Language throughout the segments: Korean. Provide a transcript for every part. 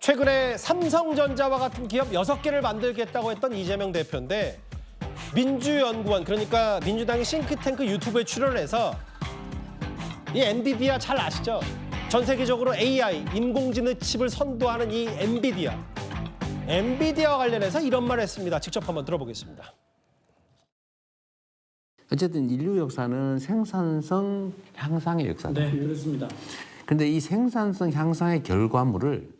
최근에 삼성전자와 같은 기업 6개를 만들겠다고 했던 이재명 대표인데 민주연구원, 그러니까 민주당의 싱크탱크 유튜브에 출연해서 이 엔비디아 잘 아시죠? 전 세계적으로 AI, 인공지능 칩을 선도하는 이 엔비디아와 관련해서 이런 말을 했습니다. 직접 한번 들어보겠습니다. 어쨌든 인류 역사는 생산성 향상의 역사다. 네, 그렇습니다. 근데 이 생산성 향상의 결과물을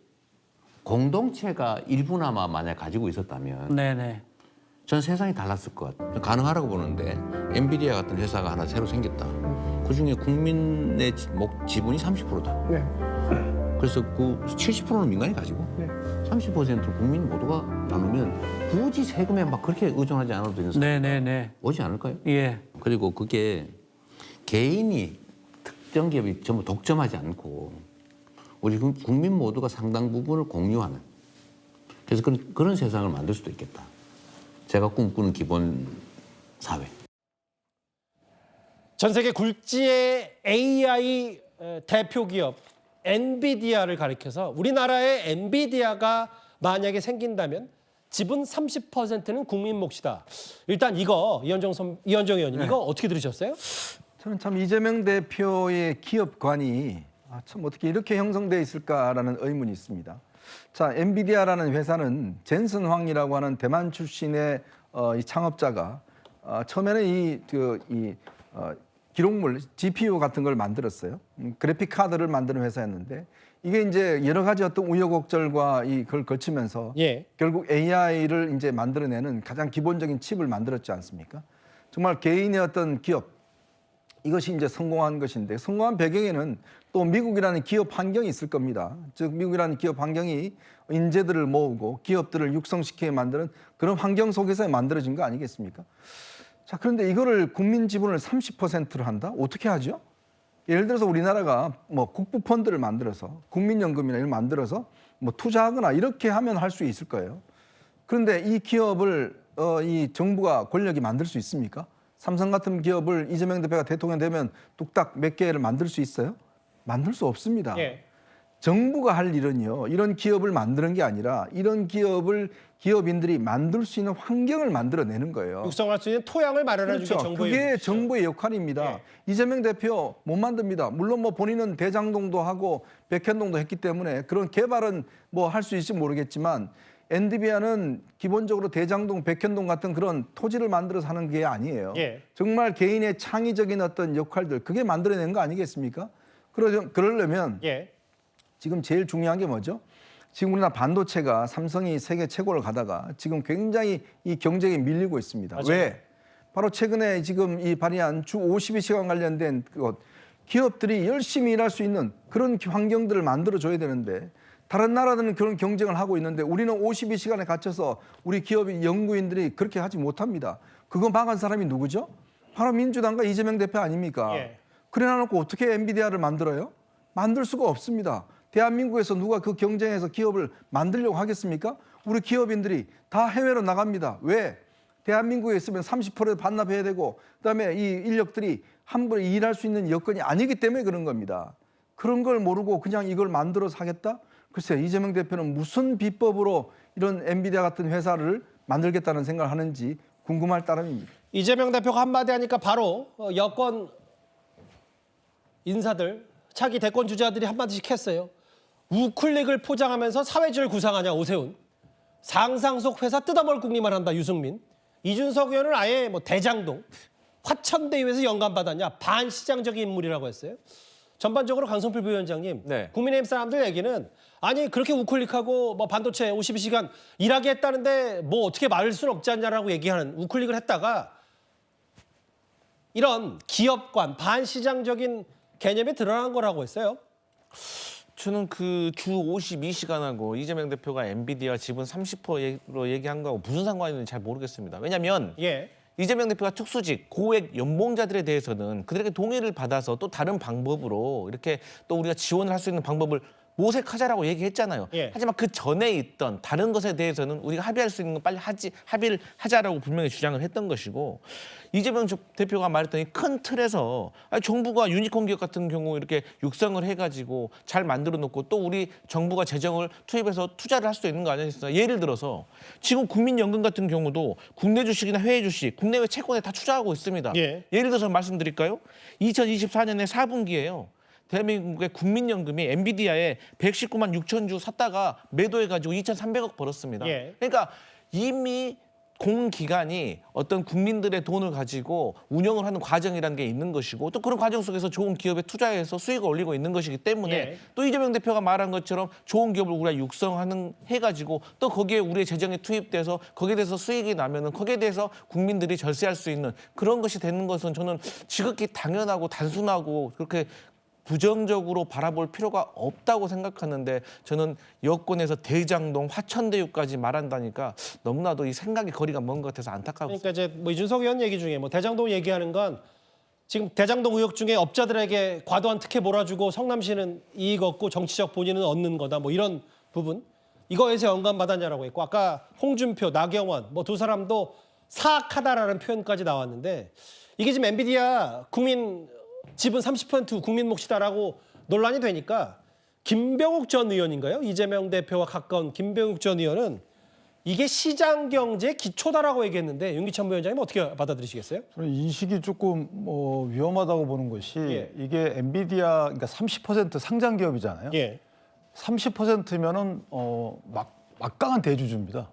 공동체가 일부나마 만약 가지고 있었다면 네네. 전 세상이 달랐을 것 같아요. 가능하라고 보는데 엔비디아 같은 회사가 하나 새로 생겼다. 그중에 국민의 지분이 30%다. 네. 그래서 그 70%는 민간이 가지고 네. 30%를 국민 모두가 나누면 굳이 세금에 막 그렇게 의존하지 않아도 되는 네네네. 오지 않을까요? 예. 그리고 그게 개인이 특정 기업이 전부 독점하지 않고 우리 국민 모두가 상당 부분을 공유하는, 그래서 그런 세상을 만들 수도 있겠다. 제가 꿈꾸는 기본 사회. 전 세계 굴지의 AI 대표 기업 엔비디아를 가리켜서 우리나라의 엔비디아가 만약에 생긴다면 지분 30%는 국민 몫이다. 일단 이거 이현정 의원님, 이거 어떻게 들으셨어요? 저는 참 이재명 대표의 기업관이 참 어떻게 이렇게 형성돼 있을까라는 의문이 있습니다. 자, 엔비디아라는 회사는 젠슨 황이라고 하는 대만 출신의 이 창업자가 처음에는 기록물 GPU 같은 걸 만들었어요. 그래픽 카드를 만드는 회사였는데 이게 이제 여러 가지 어떤 우여곡절과 그걸 거치면서 결국 AI를 이제 만들어내는 가장 기본적인 칩을 만들었지 않습니까? 정말 개인의 어떤 기업, 이것이 이제 성공한 것인데, 성공한 배경에는 또 미국이라는 기업 환경이 있을 겁니다. 즉 미국이라는 기업 환경이 인재들을 모으고 기업들을 육성시키게 만드는 그런 환경 속에서 만들어진 거 아니겠습니까? 자, 그런데 이거를 국민 지분을 30%로 한다? 어떻게 하죠? 예를 들어서 우리나라가 뭐 국부 펀드를 만들어서 국민연금이나 이런 만들어서 뭐 투자하거나 이렇게 하면 할 수 있을 거예요. 그런데 이 기업을 이 정부가 권력이 만들 수 있습니까? 삼성 같은 기업을 이재명 대표가 대통령 되면 뚝딱 몇 개를 만들 수 있어요? 만들 수 없습니다. 정부가 할 일은요, 이런 기업을 만드는 게 아니라 이런 기업을 기업인들이 만들 수 있는 환경을 만들어내는 거예요. 육성할 수 있는 토양을 마련해 주는 게 정부의 그게 몫이죠. 정부의 역할입니다. 이재명 대표 못 만듭니다. 물론 뭐 본인은 대장동도 하고 백현동도 했기 때문에 그런 개발은 뭐 할 수 있을지 모르겠지만 엔비디아는 기본적으로 대장동, 백현동 같은 그런 토지를 만들어서 하는 게 아니에요. 정말 개인의 창의적인 어떤 역할들, 그게 만들어낸 거 아니겠습니까? 그러려면 지금 제일 중요한 게 뭐죠? 지금 우리나라 반도체가 삼성이 세계 최고를 가다가 지금 굉장히 이 경쟁에 밀리고 있습니다. 맞아요. 왜? 바로 최근에 지금 이 발의한 주 52시간 관련된 그것, 기업들이 열심히 일할 수 있는 그런 환경들을 만들어줘야 되는데, 다른 나라들은 그런 경쟁을 하고 있는데 우리는 52시간에 갇혀서 우리 기업인 연구인들이 그렇게 하지 못합니다. 그거 막은 사람이 누구죠? 바로 민주당과 이재명 대표 아닙니까? 그래놓고 어떻게 엔비디아를 만들어요? 만들 수가 없습니다. 대한민국에서 누가 그 경쟁에서 기업을 만들려고 하겠습니까? 우리 기업인들이 다 해외로 나갑니다. 왜? 대한민국에 있으면 30% 반납해야 되고, 그다음에 이 인력들이 함부로 일할 수 있는 여건이 아니기 때문에 그런 겁니다. 그런 걸 모르고 그냥 이걸 만들어서 하겠다? 글쎄요, 이재명 대표는 무슨 비법으로 이런 엔비디아 같은 회사를 만들겠다는 생각을 하는지 궁금할 따름입니다. 이재명 대표가 한마디 하니까 바로 여권 인사들, 차기 대권 주자들이 한마디씩 했어요. 우클릭을 포장하면서 사회주의를 구상하냐 오세훈. 상상 속 회사 뜯어먹을 궁리만 한다 유승민. 이준석 의원은 아예 뭐 대장동, 화천대유에서 영감받았냐 반시장적인 인물이라고 했어요. 전반적으로 강성필 부위원장님, 국민의힘 사람들 얘기는 아니 그렇게 우클릭하고 뭐 반도체 52시간 일하게 했다는데 뭐 어떻게 말할 수는 없지 않냐라고 얘기하는, 우클릭을 했다가 이런 기업관 반시장적인 개념이 드러난 거라고 했어요. 저는 그 주 52시간하고 이재명 대표가 엔비디아 지분 30%로 얘기한 거하고 무슨 상관이 있는지 잘 모르겠습니다. 왜냐하면 이재명 대표가 특수직, 고액 연봉자들에 대해서는 그들에게 동의를 받아서 또 다른 방법으로 이렇게 또 우리가 지원을 할 수 있는 방법을 모색하자라고 얘기했잖아요. 예. 하지만 그 전에 있던 다른 것에 대해서는 우리가 합의할 수 있는 건 빨리 합의를 하자라고 분명히 주장을 했던 것이고 이재명 대표가 말했던 이 큰 틀에서 아니, 정부가 유니콘 기업 같은 경우 이렇게 육성을 해가지고 잘 만들어 놓고 또 우리 정부가 재정을 투입해서 투자를 할 수도 있는 거 아니겠습니까? 예를 들어서 지금 국민연금 같은 경우도 국내 주식이나 해외 주식, 국내외 채권에 다 투자하고 있습니다. 예. 예를 들어서 말씀드릴까요? 2024년에 4분기예요. 대한민국의 국민연금이 엔비디아에 119만 6천 주 샀다가 매도해가지고 2,300억 벌었습니다. 예. 그러니까 이미 공기관이 어떤 국민들의 돈을 가지고 운영을 하는 과정이라는 게 있는 것이고 또 그런 과정 속에서 좋은 기업에 투자해서 수익을 올리고 있는 것이기 때문에 예. 또 이재명 대표가 말한 것처럼 좋은 기업을 우리가 육성하는 해가지고 또 거기에 우리의 재정에 투입돼서 거기에 대해서 수익이 나면은 거기에 대해서 국민들이 절세할 수 있는 그런 것이 되는 것은 저는 지극히 당연하고 단순하고 그렇게 부정적으로 바라볼 필요가 없다고 생각하는데 저는 여권에서 대장동, 화천대유까지 말한다니까 너무나도 이 생각의 거리가 먼 것 같아서 안타깝습니다. 그러니까 이제 뭐 이준석 의원 얘기 중에 뭐 대장동 얘기하는 건 지금 대장동 의혹 중에 업자들에게 과도한 특혜 몰아주고 성남시는 이익 얻고 정치적 본인은 얻는 거다 뭐 이런 부분 이거에서 영감 받았냐라고 했고 아까 홍준표, 나경원 뭐 두 사람도 사악하다라는 표현까지 나왔는데 이게 지금 엔비디아 국민 지분 30% 국민 몫이다라고 논란이 되니까 김병욱 전 의원인가요? 이재명 대표와 가까운 김병욱 전 의원은 이게 시장 경제의 기초다라고 얘기했는데 윤기찬 부위원장님 어떻게 받아들이시겠어요? 저는 인식이 조금 위험하다고 보는 것이 이게 엔비디아 그러니까 30% 상장 기업이잖아요. 예. 30%면은 막강한 대주주입니다.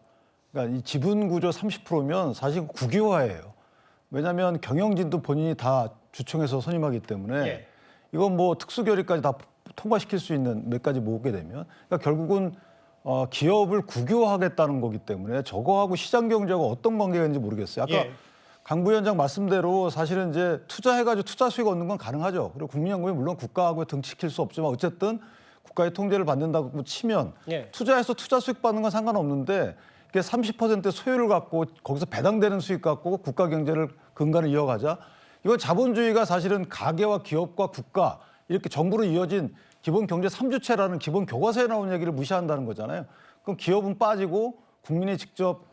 그러니까 이 지분 구조 30%면 사실 국유화예요. 왜냐하면 경영진도 본인이 다 주총에서 선임하기 때문에 예. 이건 뭐 특수결의까지 다 통과시킬 수 있는 몇 가지 모으게 되면 그러니까 결국은 기업을 국유화하겠다는 거기 때문에 저거하고 시장 경제가 어떤 관계가 있는지 모르겠어요. 아까 예. 강 부위원장 말씀대로 사실은 이제 투자해가지고 투자 수익 얻는 건 가능하죠. 그리고 국민연금이 물론 국가하고 등치킬 수 없지만 어쨌든 국가의 통제를 받는다고 치면 예. 투자해서 투자 수익 받는 건 상관없는데 이게 30%의 소유를 갖고 거기서 배당되는 수익 갖고 국가 경제를 근간을 이어가자. 이건 자본주의가 사실은 가계와 기업과 국가 이렇게 정부로 이어진 기본 경제 3주체라는 기본 교과서에 나온 얘기를 무시한다는 거잖아요. 그럼 기업은 빠지고 국민이 직접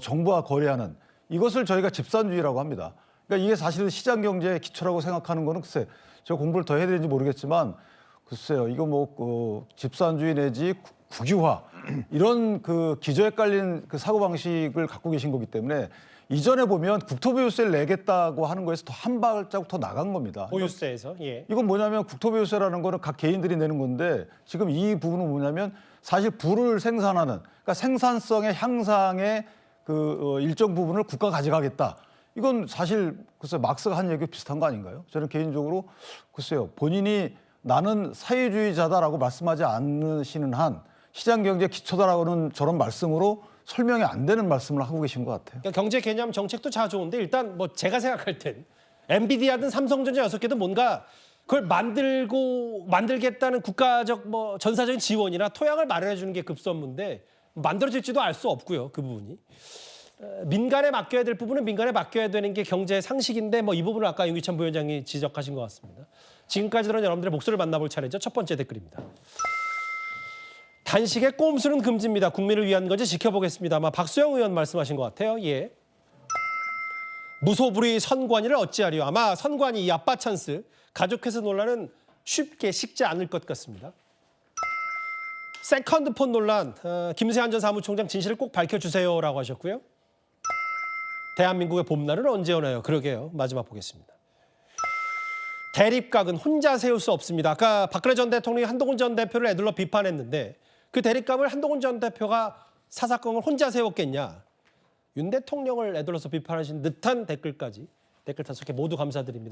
정부와 거래하는 이것을 저희가 집산주의라고 합니다. 그러니까 이게 사실은 시장 경제의 기초라고 생각하는 거는 글쎄 제가 공부를 더 해야 되는지 모르겠지만 글쎄요 이거 뭐 집산주의 내지 국유화 이런 그 기저에 깔린 그 사고방식을 갖고 계신 거기 때문에 이전에 보면 국토보유세를 내겠다고 하는 거에서 더 한 발자국 더 나간 겁니다. 보유세에서. 예. 이건 뭐냐면 국토보유세라는 거는 각 개인들이 내는 건데 지금 이 부분은 뭐냐면 사실 부를 생산하는 그러니까 생산성의 향상의 그 일정 부분을 국가가 가져가겠다. 이건 사실 글쎄 막스가 한 얘기 비슷한 거 아닌가요? 저는 개인적으로 글쎄요 본인이 나는 사회주의자다라고 말씀하지 않으시는 한 시장 경제 기초다라고는 저런 말씀으로 설명이 안 되는 말씀을 하고 계신 것 같아요. 그러니까 경제 개념 정책도 자 좋은데 일단 뭐 제가 생각할 땐 엔비디아든 삼성전자 6개든 뭔가 그걸 만들겠다는 국가적 뭐 전사적인 지원이나 토양을 마련해 주는 게 급선무인데 만들어질지도 알 수 없고요. 그 부분이. 민간에 맡겨야 될 부분은 민간에 맡겨야 되는 게 경제 상식인데 뭐 이 부분을 아까 윤기찬 부위원장이 지적하신 것 같습니다. 지금까지 들은 여러분들의 목소리를 만나볼 차례죠. 첫 번째 댓글입니다. 단식의 꼼수는 금지입니다. 국민을 위한 거지 지켜보겠습니다. 아마 박수영 의원 말씀하신 것 같아요. 예. 무소불위 선관위를 어찌하리요. 아마 선관위 이 아빠 찬스 가족회수 논란은 쉽게 식지 않을 것 같습니다. 세컨드폰 논란 김세한 전 사무총장 진실을 꼭 밝혀주세요라고 하셨고요. 대한민국의 봄날은 언제 오나요? 그러게요. 마지막 보겠습니다. 대립각은 혼자 세울 수 없습니다. 아까 박근혜 전 대통령이 한동훈 전 대표를 애둘러 비판했는데 그 대립각을 한동훈 전 대표가 사사건을 혼자 세웠겠냐. 윤 대통령을 애둘러서 비판하신 듯한 댓글까지 댓글 5개 모두 감사드립니다.